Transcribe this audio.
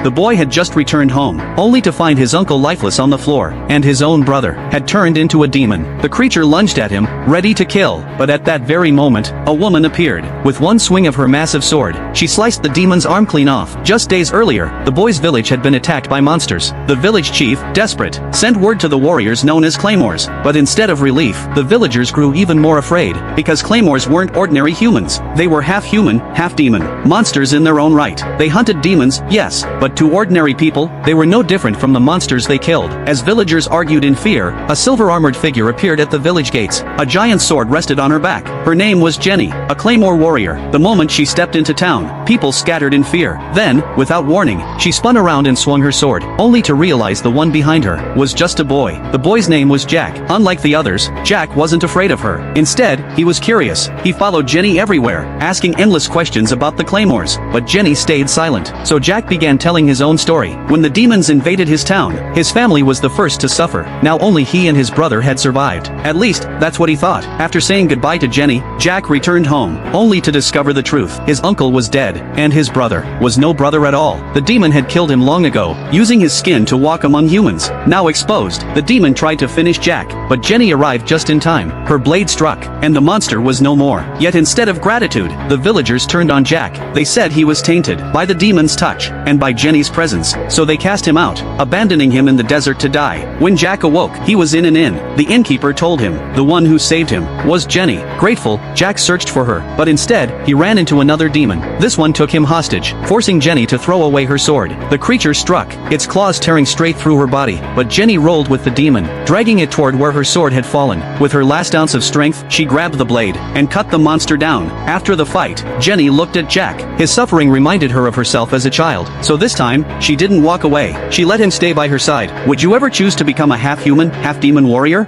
The boy had just returned home, only to find his uncle lifeless on the floor, and his own brother had turned into a demon. The creature lunged at him, ready to kill, but at that very moment, a woman appeared. With one swing of her massive sword, she sliced the demon's arm clean off. Just days earlier, the boy's village had been attacked by monsters. The village chief, desperate, sent word to the warriors known as claymores, but instead of relief, the villagers grew even more afraid, because claymores weren't ordinary humans. They were half human, half demon, monsters in their own right. They hunted demons, yes, but to ordinary people, they were no different from the monsters they killed. As villagers argued in fear, a silver-armored figure appeared at the village gates. A giant sword rested on her back. Her name was Jenny, a claymore warrior. The moment she stepped into town, people scattered in fear. Then, without warning, she spun around and swung her sword, only to realize the one behind her was just a boy. The boy's name was Jack. Unlike the others, Jack wasn't afraid of her. Instead, he was curious. He followed Jenny everywhere, asking endless questions about the claymores, but Jenny stayed silent. So Jack began telling his own story. When the demons invaded his town, his family was the first to suffer. Now only he and his brother had survived. At least, that's what he thought. After saying goodbye to Jenny, Jack returned home, only to discover the truth. His uncle was dead, and his brother was no brother at all. The demon had killed him long ago, using his skin to walk among humans. Now exposed, the demon tried to finish Jack, but Jenny arrived just in time. Her blade struck, and the monster was no more. Yet instead of gratitude, the villagers turned on Jack. They said he was tainted by the demon's touch, and by Jenny's presence, so they cast him out, abandoning him in the desert to die. When Jack awoke, he was in an inn. The innkeeper told him the one who saved him was Jenny. Grateful, Jack searched for her, but instead, he ran into another demon. This one took him hostage, forcing Jenny to throw away her sword. The creature struck, its claws tearing straight through her body, but Jenny rolled with the demon, dragging it toward where her sword had fallen. With her last ounce of strength, she grabbed the blade and cut the monster down. After the fight, Jenny looked at Jack. His suffering reminded her of herself as a child, so this time, she didn't walk away. She let him stay by her side. Would you ever choose to become a half-human, half-demon warrior?